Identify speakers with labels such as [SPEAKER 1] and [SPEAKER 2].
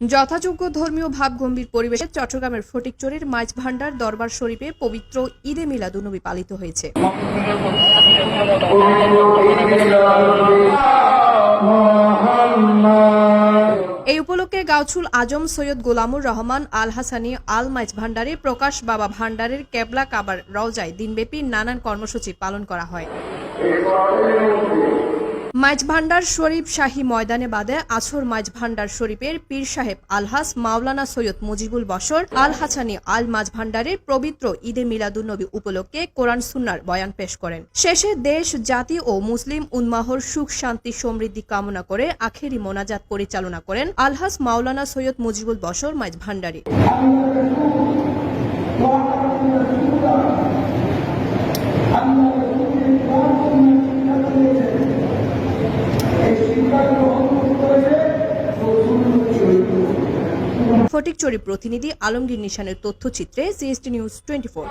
[SPEAKER 1] যথাযোগ্য ধর্মীয় ভাবগম্ভীর পরিবেশে চট্টগ্রামের ফটিকছড়ির মাইজভান্ডার দরবার শরীফে পবিত্র ঈদে মিলাদুন্নবী পালিত হয়েছে। এই উপলক্ষে গাউছুল আজম সৈয়দ গোলামুর রহমান আল হাসানি আল মাইজভান্ডারে প্রকাশ বাবা ভান্ডারের কেবলা কাবার রওজায় দিনব্যাপী নানান কর্মসূচি পালন করা হয়। মাইজভান্ডার শরীফ শাহী ময়দানে বাদে আসর মাইজভান্ডার শরীফের পীর সাহেব আলহাস মাওলানা সৈয়দ মুজিবুল বশর আল হাসানি আল মাইজভান্ডারের পবিত্র ঈদে মিলাদুন্নবী উপলক্ষে কোরআন সুন্নার বয়ান পেশ করেন। শেষে দেশ, জাতি ও মুসলিম উন্মাহর সুখ শান্তি সমৃদ্ধি কামনা করে আখেরি মোনাজাত পরিচালনা করেন আলহাস মাওলানা সৈয়দ মুজিবুল বশর মাইজভান্ডারী। ফটিকছড়ি প্রতিনিধি আলমগীর নিশানের তথ্যচিত্রে CST নিউজ 24।